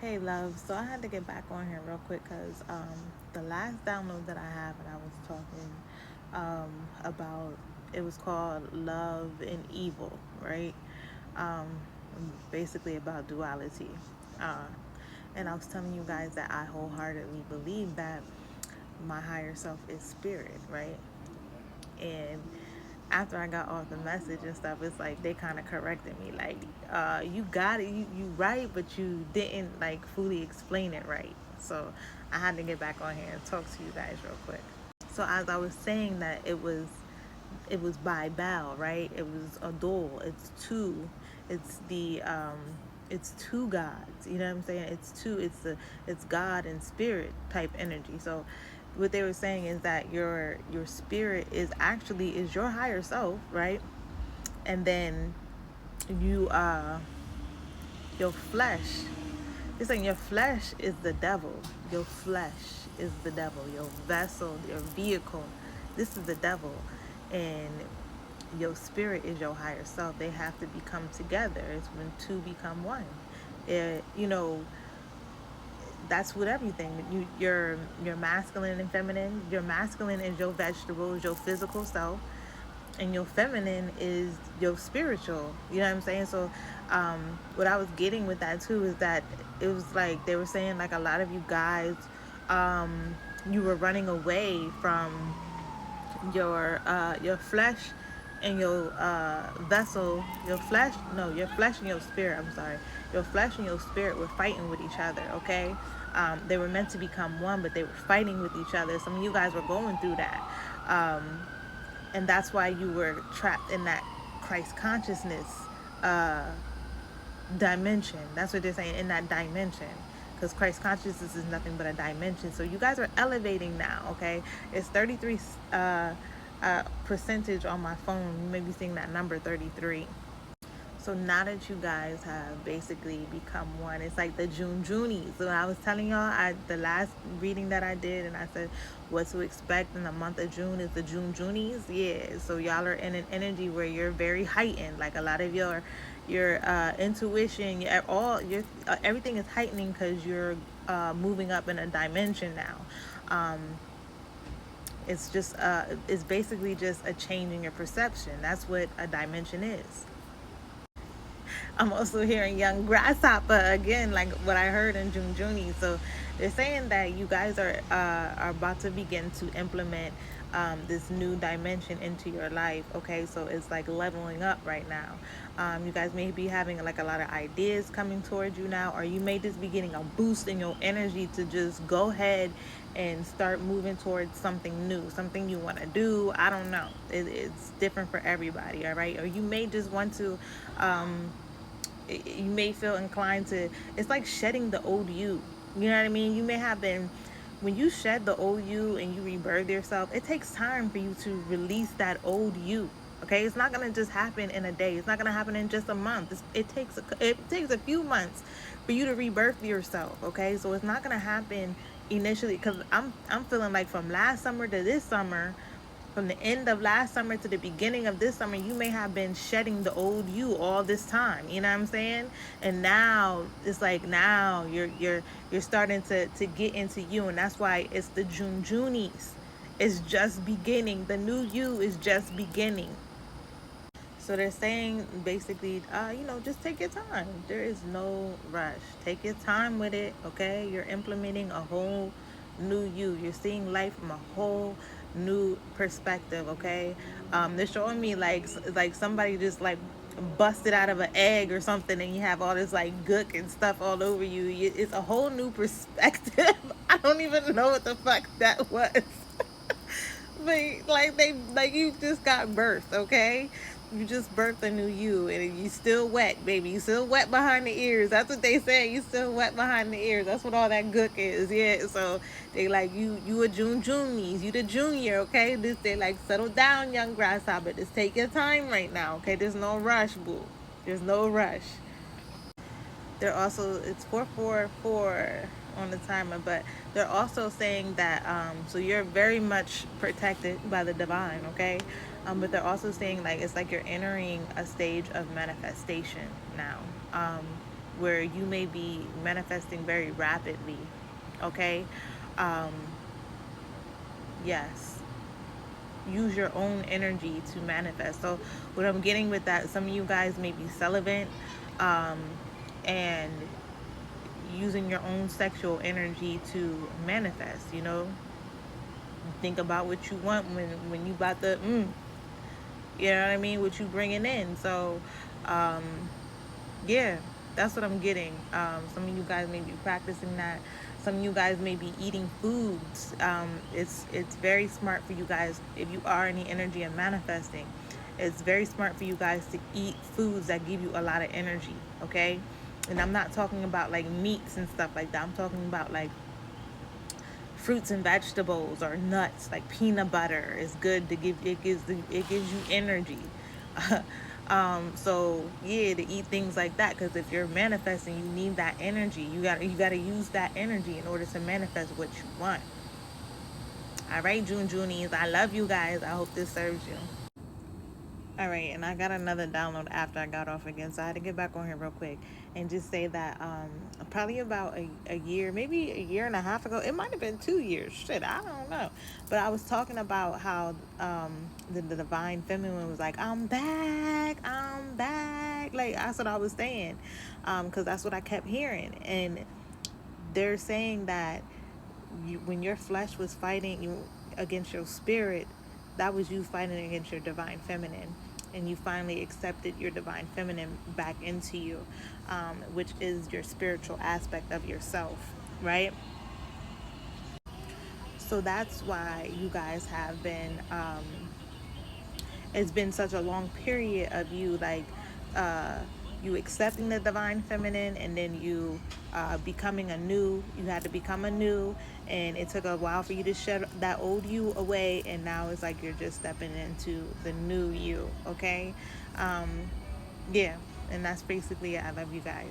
Hey love, so I had to get back on here real quick because the last download that I have and I was talking about, it was called Love and Evil, right? Um, Basically about duality. Uh, and I was telling you guys that I wholeheartedly believe that my higher self is spirit, right? And after I got off the message and stuff, it's like they kind of corrected me, like, you got it, you right, but you didn't like fully explain it right. So I had to get back on here and talk to you guys real quick. So as I was saying that it was by Baal, right? It was a duel. It's two. It's the it's two gods. You know what I'm saying? It's two. It's God and spirit type energy. So what they were saying is that your spirit is your higher self, right? And then you your flesh. It's like your flesh is the devil. Your flesh is the devil. Your vessel, your vehicle. This is the devil, and your spirit is your higher self. They have to become together. It's when two become one. You know, that's with everything. You're masculine and feminine. Your masculine is your vegetables, your physical self, and your feminine is your spiritual. You know what I'm saying? So, what I was getting with that too is that it was like they were saying like a lot of you guys, you were running away from your flesh and your vessel, your flesh, no, your flesh and your spirit, I'm sorry, your flesh and your spirit were fighting with each other, okay? They were meant to become one, but they were fighting with each other. Some of you guys were going through that, and that's why you were trapped in that Christ consciousness uh, dimension. That's what they're saying, in that dimension, because Christ consciousness is nothing but a dimension. So you guys are elevating now, okay? It's 33 percentage on my phone. You may be seeing that number 33. So now that you guys have basically become one, it's like the June Junies. So I was telling y'all, the last reading that I did, and I said what to expect in the month of June is the June Junies. Yeah, so y'all are in an energy where you're very heightened. Like a lot of your intuition, everything is heightening because you're moving up in a dimension now. Um, it's basically just a change in your perception. That's what a dimension is. I'm also hearing young grasshopper again, like what I heard in June Junie. So they're saying that you guys are about to begin to implement this new dimension into your life. Okay, so it's like leveling up right now. You guys may be having like a lot of ideas coming towards you now, or you may just be getting a boost in your energy to just go ahead and start moving towards something new, something you want to do. I don't know. It's different for everybody, all right? Or you may just want to. You may feel inclined to, it's like shedding the old you know what I mean? You may have been, when you shed the old you and you rebirth yourself, it takes time for you to release that old you. Okay, it's not gonna just happen in a day. It's not gonna happen in just a month. It takes a few months for you to rebirth yourself. Okay, so it's not gonna happen initially, because I'm feeling like from last summer to this summer, from the end of last summer to the beginning of this summer, you may have been shedding the old you all this time. You know what I'm saying? And now it's like now you're starting to get into you, and that's why it's the June Junies. It's just beginning. The new you is just beginning. So they're saying basically, just take your time. There is no rush. Take your time with it, okay? You're implementing a whole new you. You're seeing life from a whole new perspective, okay? They're showing me like somebody just like busted out of an egg or something, and you have all this like gook and stuff all over you. It's a whole new perspective. I don't even know what the fuck that was. But like you just got birthed, okay? You just birthed a new you, and you still wet, baby. You still wet behind the ears. That's what they say. You still wet behind the ears. That's what all that gook is. Yeah. So they like you a June Junies. You the junior, okay? They like settle down, young grasshopper. Just take your time right now, okay? There's no rush, boo. There's no rush. They're also, it's 444 on the timer, but they're also saying that so you're very much protected by the divine, okay? But they're also saying like it's like you're entering a stage of manifestation now. where you may be manifesting very rapidly. Okay. um yes, use your own energy to manifest. So what I'm getting with that, some of you guys may be celibate, um and using your own sexual energy to manifest, think about what you want when you about to you know what I mean, what you bringing in. So um yeah, that's what I'm getting. Some of you guys may be practicing that. Some of you guys may be eating foods. It's very smart for you guys, if you are in the energy of manifesting. It's very smart for you guys to eat foods that give you a lot of energy. Okay, and I'm not talking about like meats and stuff like that. I'm talking about like fruits and vegetables or nuts, like peanut butter is good to give, it gives you energy. So yeah, to eat things like that, because if you're manifesting, you need that energy. You got to use that energy in order to manifest what you want. All right, June Junies, I love you guys. I hope this serves you. All right, and I got another download after I got off again, so I had to get back on here real quick and just say that probably about a year, maybe a year and a half ago, it might have been 2 years. Shit, I don't know, but I was talking about how the divine feminine was like, I'm back. Like that's what I was saying, because that's what I kept hearing, and they're saying that when your flesh was fighting you against your spirit, that was you fighting against your divine feminine, and you finally accepted your divine feminine back into you, which is your spiritual aspect of yourself, right? So that's why you guys have been it's been such a long period of you like uh you accepting the divine feminine, and then you becoming a new, you had to become a new, and it took a while for you to shed that old you away, and now it's like you're just stepping into the new you. Okay. um yeah, and that's basically it. I love you guys.